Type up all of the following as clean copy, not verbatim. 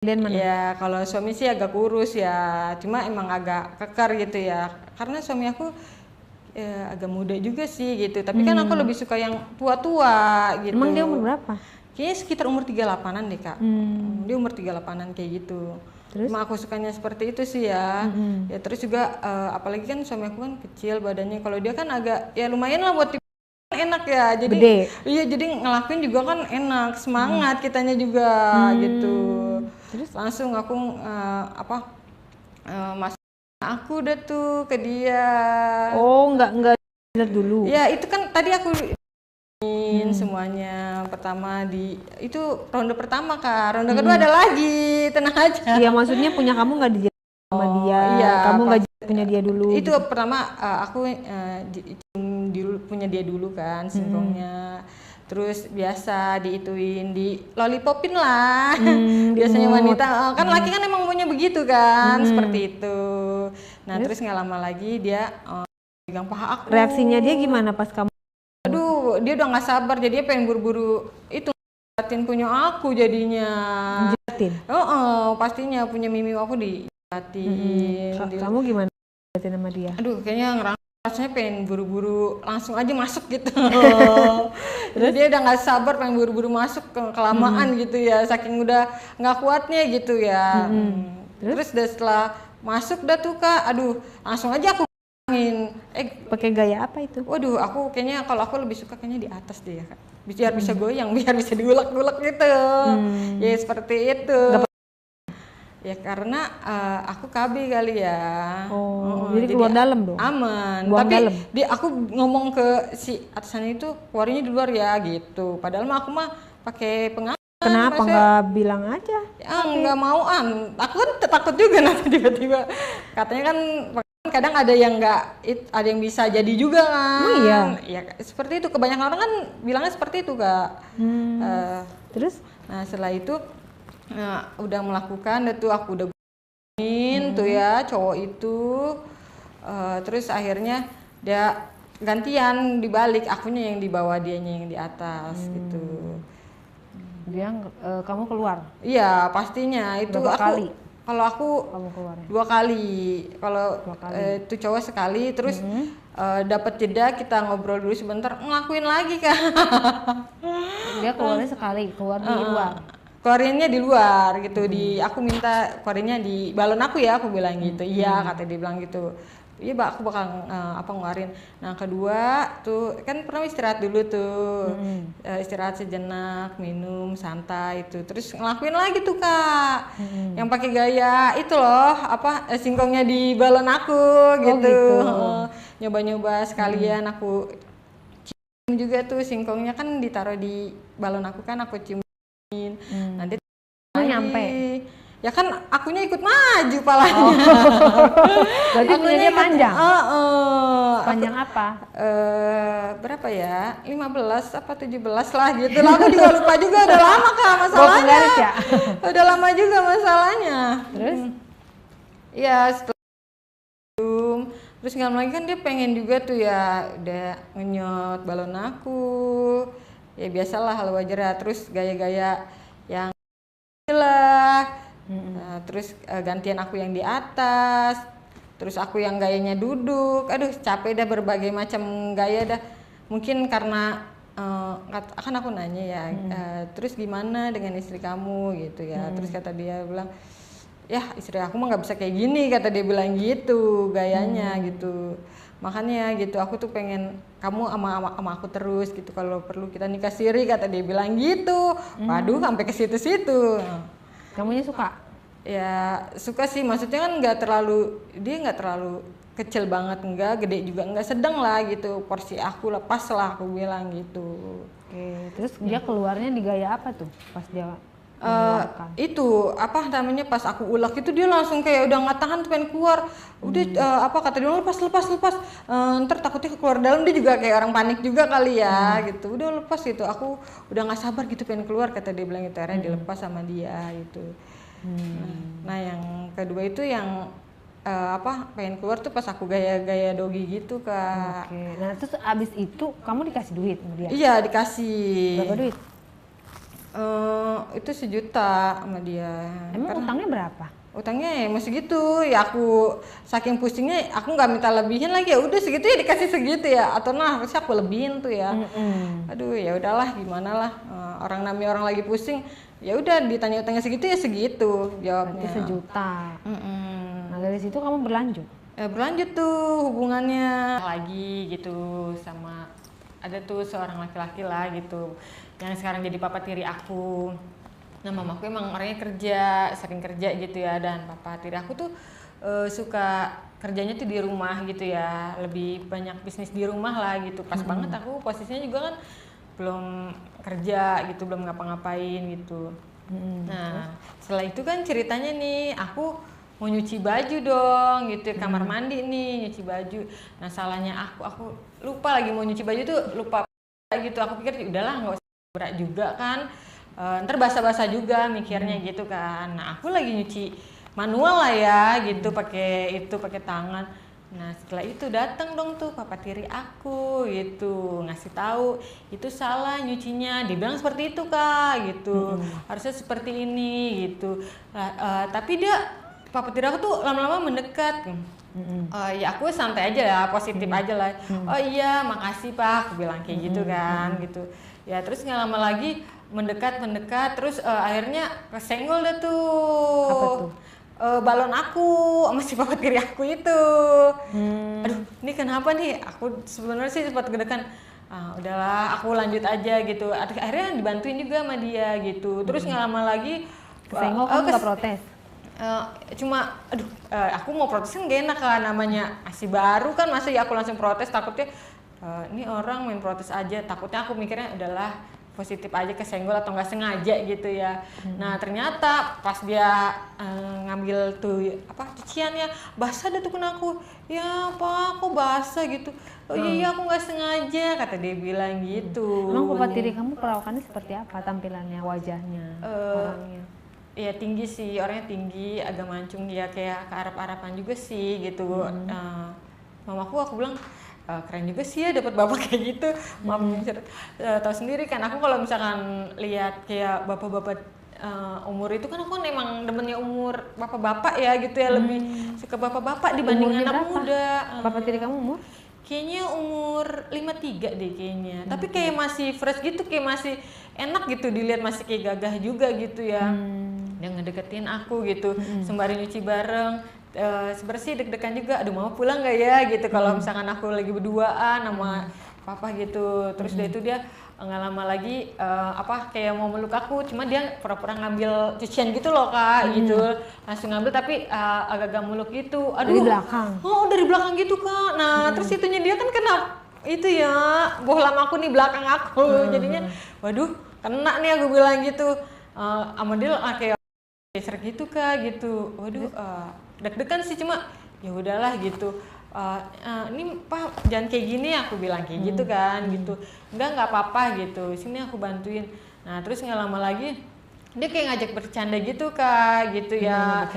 Dan mana? Ya kalau suami sih agak kurus ya, cuma emang agak kekar gitu ya. Karena suami aku ya, agak muda juga sih gitu. Tapi kan aku lebih suka yang tua-tua gitu. Emang dia umur berapa? Kayaknya sekitar umur 38-an deh kak. Dia umur 38-an kayak gitu. Terus? Cuma aku sukanya seperti itu sih ya. Ya terus juga apalagi kan suami aku kan kecil badannya. Kalau dia kan agak ya lumayan lah buat enak ya. Jadi Gede. iya jadi ngelakuin juga kan enak, semangat kitanya juga gitu. Terus? Langsung aku masuk aku udah tuh ke dia. Oh, nggak lihat dulu. Ya itu kan tadi aku semuanya pertama itu ronde pertama kak, ronde kedua ada lagi, tenang aja. Iya, maksudnya punya kamu nggak dijelasin sama dia, iya, kamu nggak punya dia dulu. Itu gitu. pertama aku punya dia dulu kan singkongnya. Terus biasa diituin, di lollipopin lah. Biasanya wanita, kan laki kan emang punya begitu kan, seperti itu. Nah terus nggak lama lagi dia pegang paha aku. Reaksinya dia gimana pas kamu? Aduh, dia udah nggak sabar, jadi dia pengen buru-buru itu ngeliatin punya aku jadinya. Jilatin? Pastinya punya mimi aku dijilatin. Kamu gimana jilatin sama dia? Aduh, kayaknya rasanya pengen buru-buru langsung aja masuk gitu. Terus dia udah nggak sabar pengen buru-buru masuk kelamaan gitu ya, saking udah nggak kuatnya gitu ya. Terus setelah masuk dah tuh kak, aduh langsung aja aku pakai gaya apa itu? Waduh, aku kayaknya kalau aku lebih suka kayaknya di atas deh ya kak, biar bisa goyang, biar bisa diulek-ulek gitu. Ya seperti itu. Ya karena aku KB kali ya. Jadi keluar dalam dong? Aman. Buang tapi dalam. Aku ngomong ke si atasan itu keluarnya di luar ya gitu. Padahal mah aku mah pakai pengaman. Kenapa nggak bilang aja? Ya nggak mau aku kan takut juga nanti tiba-tiba katanya kan kadang ada yang ada yang bisa jadi juga kan. Oh iya. Ya seperti itu, kebanyakan orang kan bilangnya seperti itu kak. Terus? Nah setelah itu udah melakukan itu aku udah tuh ya cowok itu terus akhirnya dia gantian dibalik, akunya yang di bawah, dianya yang di atas gitu. Dia kamu keluar? Iya pastinya itu. Berapa kali? Kalau aku kamu keluarnya? 2 kali. Kalau itu cowok sekali, terus dapat jeda kita ngobrol dulu sebentar, ngelakuin lagi kan. Dia keluarnya sekali, keluar di luar. Keluarinnya di luar gitu. Aku minta keluarinnya di balon aku ya, aku bilang gitu. Iya kata dia bilang gitu. Iya aku bakal ngeluarin. Nah kedua tuh kan pernah istirahat dulu tuh. Istirahat sejenak, minum santai itu, terus ngelakuin lagi tuh kak. Yang pakai gaya itu loh singkongnya di balon aku gitu. Nyoba-nyoba sekalian aku cium juga tuh singkongnya kan ditaruh di balon aku kan, aku cium. Nanti nyampe ya kan akunya ikut maju palanya. Berarti punya dia panjang? Panjang apa? Berapa ya? 15 apa 17 lah gitu lah. Aku juga lupa juga, udah lama kak masalahnya. Ya? Udah lama juga masalahnya. Terus? Ya setelah terus nggak lagi kan dia pengen juga tuh ya, udah ngenyot balon aku. Ya biasalah hal wajar ya, terus gaya-gaya yang lah. Terus gantian aku yang di atas, terus aku yang gayanya duduk. Aduh capek dah, berbagai macam gaya dah. Mungkin karena akan aku nanya ya, terus gimana dengan istri kamu gitu ya. Terus kata dia bilang, ya istri aku mah nggak bisa kayak gini, kata dia bilang gitu gayanya gitu. Makanya gitu aku tuh pengen kamu sama aku terus gitu, kalau perlu kita nikah siri, kata dia bilang gitu. Waduh sampai ke situ-situ. Kamunya suka? Ya suka sih, maksudnya kan dia nggak terlalu kecil banget, enggak gede juga enggak, sedang lah gitu, porsi aku lah pas lah aku bilang gitu. Terus dia keluarnya di gaya apa tuh pas dia itu pas aku ulek itu dia langsung kayak udah nggak tahan tuh pengen keluar. Udah kata dia lepas ntar takutnya keluar dalam, dia juga kayak orang panik juga kali ya gitu. Udah lepas gitu, aku udah nggak sabar gitu pengen keluar, kata dia bilang itu, akhirnya dilepas sama dia gitu. Nah yang kedua itu yang pengen keluar tuh pas aku gaya-gaya dogi gitu kak. Nah terus abis itu kamu dikasih duit sama dia? Iya dikasih. Berapa duit? Itu 1 juta sama dia. Emang utangnya berapa? Utangnya ya masih gitu ya, aku saking pusingnya aku nggak minta lebihin lagi, ya udah segitu ya dikasih segitu ya, atau nah harusnya aku lebihin tuh ya. Aduh ya udahlah gimana lah, orang namanya orang lagi pusing ya udah ditanya utangnya segitu ya segitu jawabnya. Berarti 1 juta. Nah dari situ kamu berlanjut? Berlanjut tuh hubungannya lagi gitu sama ada tuh seorang laki-laki lah gitu yang sekarang jadi papa tiri aku. Nah mamaku emang orangnya sering kerja gitu ya, dan papa tiri aku tuh suka kerjanya tuh di rumah gitu ya, lebih banyak bisnis di rumah lah gitu. Pas banget aku posisinya juga kan belum kerja gitu, belum ngapa-ngapain gitu. Nah setelah itu kan ceritanya nih aku mau nyuci baju dong gitu, kamar mandi nih nyuci baju. Nah salahnya aku lupa lagi mau nyuci baju tuh lupa gitu. Aku pikir udahlah nggak usah berat juga kan. Ntar basah-basah juga mikirnya gitu kan. Nah aku lagi nyuci manual lah ya gitu, pakai tangan. Nah setelah itu datang dong tuh papa tiri aku gitu, ngasih tahu itu salah nyucinya, dibilang seperti itu kak gitu, harusnya seperti ini gitu. Tapi dia papa tiri aku tuh lama-lama mendekat. Ya aku santai aja lah, positif aja lah. Oh iya makasih pak, aku bilang kayak gitu kan gitu. Ya terus nggak lama lagi mendekat terus akhirnya kesenggol deh tuh. Apa tuh? Balon aku sama si papa tiri aku itu. Aduh ini kenapa nih, aku sebenarnya sih sempat gedekan. Udahlah aku lanjut aja gitu. Akhirnya dibantuin juga sama dia gitu. Terus nggak lama lagi kesenggol, kamu nggak protes? Cuma aku mau protes kan gak enak kan, namanya masih baru kan, masa ya aku langsung protes, takutnya ini orang main protes aja, takutnya aku mikirnya udahlah positif aja kesenggol atau nggak sengaja gitu ya. Nah ternyata pas dia ngambil tuh cuciannya basah deh tuh kena aku. Ya apa kok basah gitu. Oh iya aku nggak sengaja, kata dia bilang gitu. Emang papa tiri kamu perawakannya seperti apa, tampilannya, wajahnya, orangnya? Ya tinggi sih, orangnya tinggi, agak mancung ya, kayak ke Arab-Araban juga sih gitu. Mamaku aku bilang keren juga sih ya dapat bapak kayak gitu. Mama tahu sendiri kan, aku kalau misalkan lihat kayak bapak-bapak umur itu kan, aku emang demennya umur bapak-bapak ya gitu ya, lebih suka bapak-bapak dibanding Umurnya anak berapa? muda. Papa tiri kamu umur? Kayaknya umur 53 deh kayaknya. Tapi kayak masih fresh gitu, kayak masih enak gitu dilihat, masih kayak gagah juga gitu ya. Dia ngedeketin aku gitu, sembari nyuci bareng. Sebersih deg-degan juga, aduh mau pulang nggak ya gitu kalau misalkan aku lagi berduaan sama papa gitu. Terus dia itu nggak lama lagi kayak mau meluk aku, cuma dia pura-pura ngambil cucian gitu loh kak, gitu langsung ngambil tapi agak-agak meluk gitu. Aduh, dari belakang? Oh dari belakang gitu kak. Nah terus itunya dia kan kena itu ya, bohlam aku nih, belakang aku. Jadinya waduh kena nih, aku bilang gitu sama dia kayak geser gitu kak gitu. Waduh deg-degan sih, cuma ya udahlah gitu. Ini pak jangan kayak gini, aku bilang kayak gitu kan gitu. Nggak apa-apa gitu, sini aku bantuin. Nah terus nggak lama lagi dia kayak ngajak bercanda gitu kak gitu ya.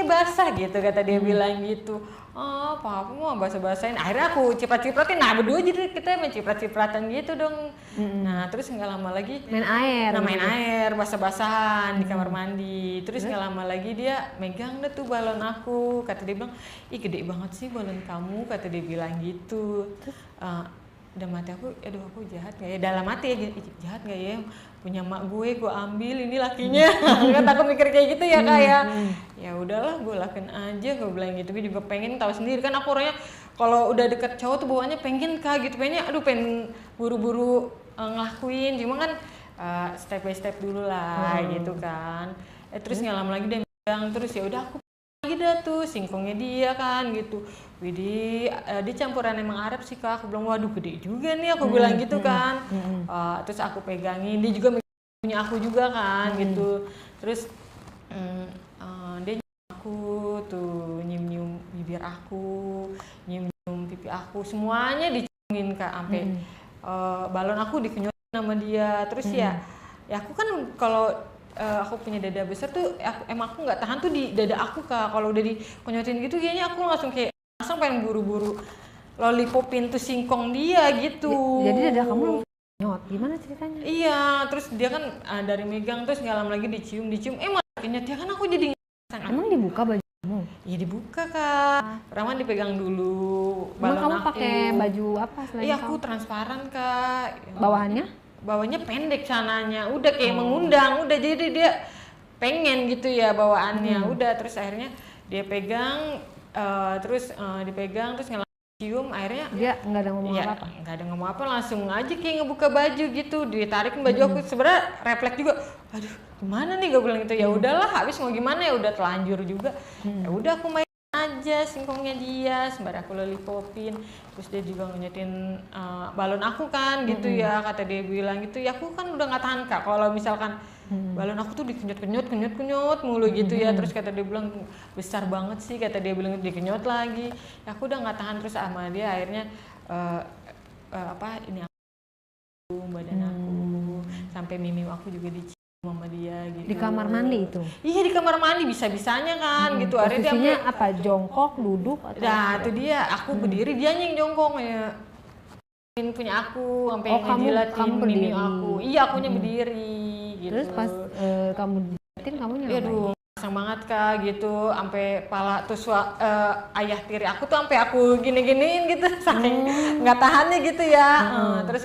Basah gitu kata dia bilang gitu. Papa mau basah-basahin, akhirnya aku ciprat-cipratin. Nah berdua jadi kita main ciprat-cipratan gitu dong. Nah terus nggak lama lagi main air. main air basah-basahan di kamar mandi. Terus nggak lama lagi dia megang deh tuh balon aku, kata dia bilang, ih gede banget sih balon kamu, kata dia bilang gitu. Dalam hati aku, aduh aku jahat gak ya, dalam hati ya, jahat gak ya, punya mak gue ambil, ini lakinya. Kan aku mikir kayak gitu ya kayak ya udahlah gue lakuin aja, gue bilang gitu. Gue juga pengen tahu sendiri kan, aku orangnya kalau udah deket cowok tuh bawaannya pengen kak gitu, pengennya pengen buru-buru ngelakuin, cuma kan step by step dulu lah gitu kan. Terus nggak lama lagi dia bilang, terus ya udah aku lagi dah tuh singkongnya dia kan gitu. Widih, dia campuran emang Arab sih kak. Aku bilang waduh gede juga nih, aku bilang gitu kan. Terus aku pegangin, dia juga punya aku juga kan gitu. Terus dia aku tuh nyium-nyium bibir aku, nyium-nyium pipi aku, semuanya diciumin kak, sampai balon aku dikenyotin sama dia. Terus ya aku kan kalau aku punya dada besar tuh, aku nggak tahan tuh di dada aku kak. Kalau udah dikonyotin gitu kayaknya aku langsung pengen buru-buru lollipopin tuh singkong dia gitu. Jadi dada kamu Nyot, gimana ceritanya? Iya, terus dia kan dari megang terus nggak lama lagi dicium, malah kenyot ya kan aku jadi Emang dibuka bajumu? Iya dibuka kak, pertama dipegang dulu Emang balon kamu aku. pakai baju apa selain Iya kaos? aku transparan kak. Bawahannya? Bawahnya pendek sananya, udah kayak mengundang, udah jadi dia pengen gitu ya bawaannya, udah terus akhirnya dia pegang, dipegang terus cium, akhirnya Dia nggak ada ngomong ya, apa-apa? nggak ada ngomong apa, langsung aja kayak ngebuka baju gitu, ditarikin baju aku, sebenarnya refleks juga, aduh gimana nih gue bilang gitu, ya udahlah habis mau gimana ya udah telanjur juga, ya udah aku main aja singkongnya dia, sembari aku lollipopin, terus dia juga ngenyutin balon aku kan gitu ya, kata dia bilang gitu, ya aku kan udah nggak tahan kak, kalau misalkan balon aku tuh dikenyot mulu gitu ya, terus kata dia bilang besar banget sih, kata dia bilang dikenyot lagi, ya aku udah nggak tahan, terus sama dia akhirnya ini aku badan aku sampai mimim aku juga dicium sama dia gitu. Di kamar mandi itu? Iya di kamar mandi bisa-bisanya kan gitu. Posisinya apa? Jongkok, duduk atau? Nah itu dia, aku berdiri, dia yang jongkok ya. Punya aku sampai ngejilatin mini aku. Iya akunya berdiri gitu. Terus pas kamu jilatin kamu ngapain? Aduh, pasang banget kak gitu, sampai pala terus ayah tiri aku tuh sampai aku gini-giniin gitu, saking nggak tahannya gitu ya. Terus